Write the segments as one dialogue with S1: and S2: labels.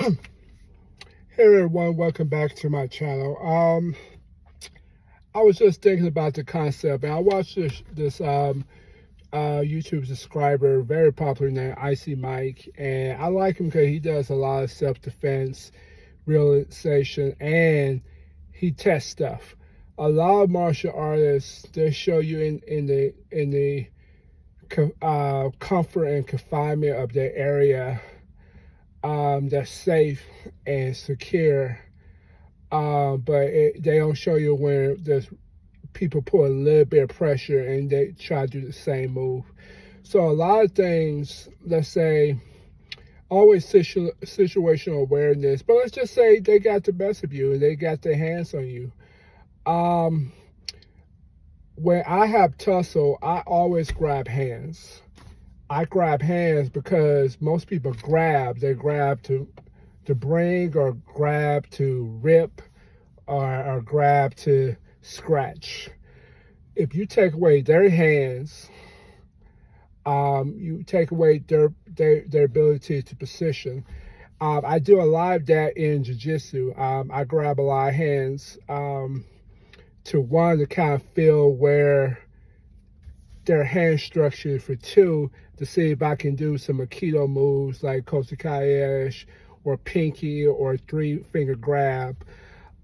S1: Hey everyone, welcome back to my channel. I was just thinking about the concept, and I watched this YouTube subscriber, very popular named Icy Mike, and I like him because he does a lot of self-defense, realization, and he tests stuff. A lot of martial artists, they show you in the comfort and confinement of their area, that's safe and secure. They don't show you when there's people put a little bit of pressure and they try to do the same move. So a lot of things, let's say, always situational awareness, but let's just say they got the best of you and they got their hands on you. Um, when I have tussle, I always grab hands. I grab hands because most people they grab to bring, or grab to rip, or grab to scratch. If you take away their hands, you take away their ability to position. I do a lot of that in jiu-jitsu. I grab a lot of hands to kind of feel where their hand structure, for two, to see if I can do some Aikido moves like Kosakayesh or pinky or three-finger grab.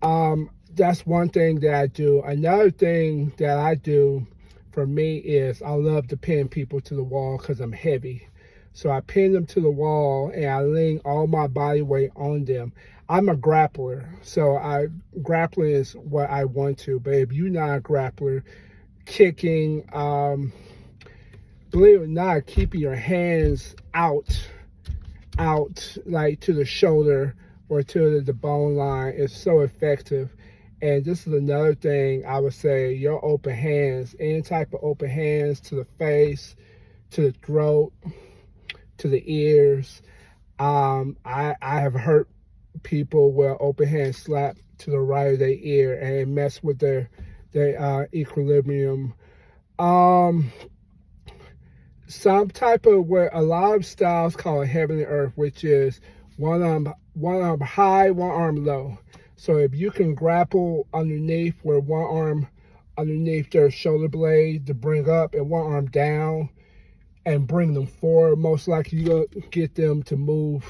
S1: That's one thing that I do. Another thing that I do for me is I love to pin people to the wall because I'm heavy. So I pin them to the wall and I lean all my body weight on them. I'm a grappler, so grappling is what I want to. But if you're not a grappler, kicking, believe it or not, keeping your hands out like to the shoulder or to the bone line is so effective. And this is another thing I would say: your open hands, any type of open hands to the face, to the throat, to the ears. I have hurt people with open hand slap to the right of their ear and mess with their equilibrium. Some type of, where a lot of styles call it heaven and earth, which is one arm high, one arm low. So if you can grapple underneath, where one arm underneath their shoulder blade to bring up and one arm down and bring them forward, most likely you'll get them to move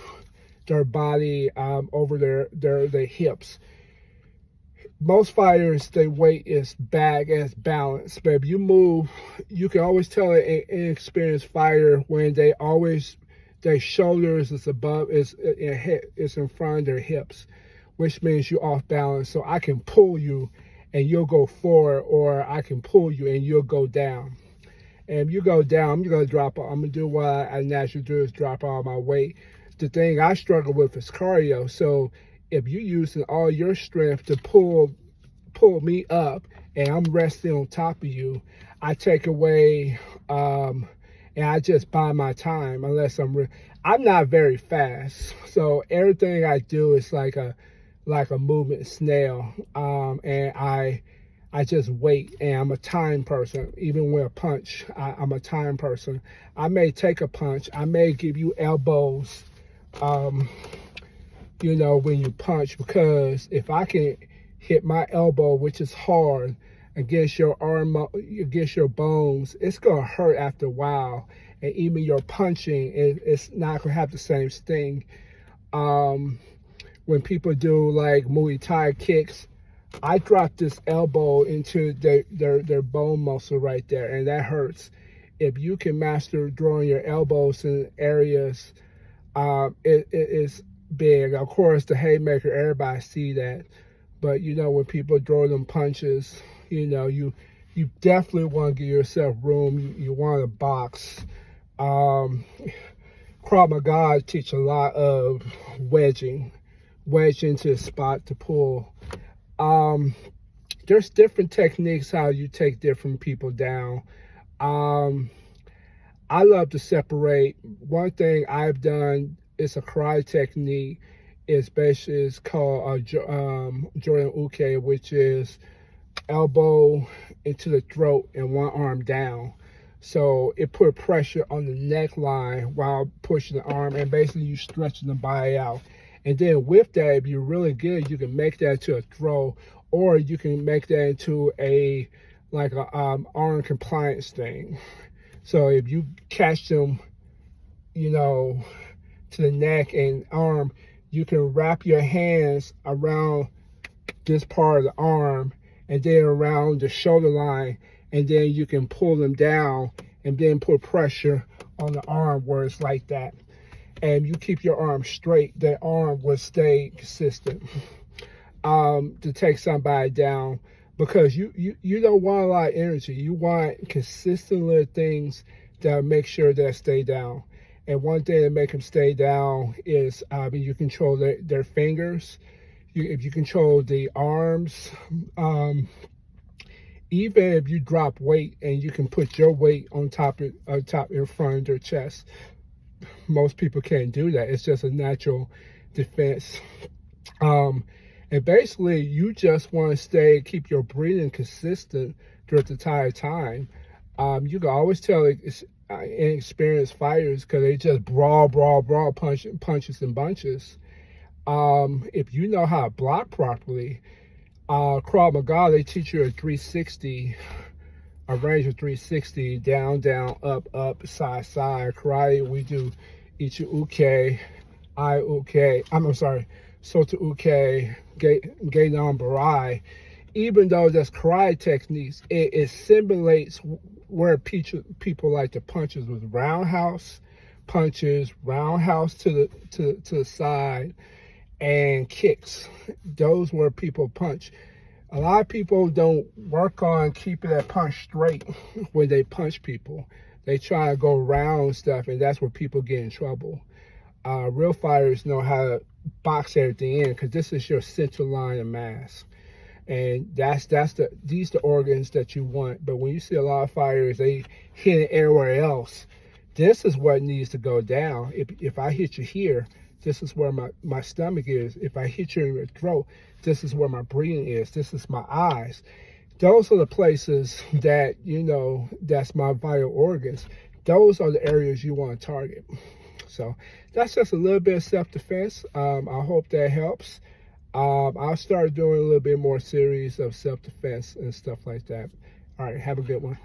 S1: their body over their hips. Most fighters, their weight is back as balance, but if you move, you can always tell an inexperienced fighter when their shoulders is above, is in front of their hips, which means you're off balance. So I can pull you and you'll go forward, or I can pull you and you'll go down. And if you go down, I'm gonna drop. I'm gonna do what I naturally do, is drop all my weight. The thing I struggle with is cardio. So if you're using all your strength to pull me up and I'm resting on top of you, I take away and I just buy my time, unless I'm not very fast. So everything I do is like a movement snail. And I just wait, and I'm a time person. Even with a punch, I'm a time person. I may take a punch, I may give you elbows, when you punch, because if I can hit my elbow, which is hard, against your arm, against your bones, it's gonna hurt after a while. And even your punching, it's not gonna have the same sting. When people do like Muay Thai kicks, I drop this elbow into their bone muscle right there, and that hurts. If you can master drawing your elbows in areas, it is big. Of course, the haymaker, everybody see that, but when people throw them punches, you definitely want to give yourself room. You want to box. Krav Maga teach a lot of wedging to a spot to pull. There's different techniques how you take different people down. I love to separate. One thing I've done is a karate technique. It's called Jordan Uke, which is elbow into the throat and one arm down. So it put pressure on the neckline while pushing the arm, and basically you stretching the body out. And then with that, if you're really good, you can make that to a throw, or you can make that into a like a arm compliance thing. So if you catch them, you know, to the neck and arm, you can wrap your hands around this part of the arm and then around the shoulder line, and then you can pull them down and then put pressure on the arm where it's like that. And you keep your arm straight, that arm will stay consistent to take somebody down, because you don't want a lot of energy. You want consistent little things that make sure they stay down. And one thing that make them stay down is you control their fingers. If you control the arms, even if you drop weight and you can put your weight on top in front of their chest. Most people can't do that. It's just a natural defense. And basically, you just want to keep your breathing consistent throughout the entire time. You can always tell inexperienced fighters because they just brawl, punches and bunches. If you know how to block properly, Krav Maga, they teach you a 360, a range of 360, down, up, side. Karate, we do Ichi Uke, I Uke, I'm sorry, Sota Uke, Gedan Barai. Even though that's karate techniques, it simulates where people like to punches with roundhouse punches, roundhouse to the side, and kicks. Those where people punch. A lot of people don't work on keeping that punch straight when they punch people. They try to go around stuff, and that's where people get in trouble. Real fighters know how to box everything in, because this is your central line of mass. And these the organs that you want. But when you see a lot of fighters, they hit it everywhere else. This is what needs to go down. If I hit you here, this is where my stomach is. If I hit you in your throat, this is where my breathing is. This is my eyes. Those are the places that, that's my vital organs. Those are the areas you want to target. So that's just a little bit of self-defense. I hope that helps. I'll start doing a little bit more series of self-defense and stuff like that. All right, have a good one.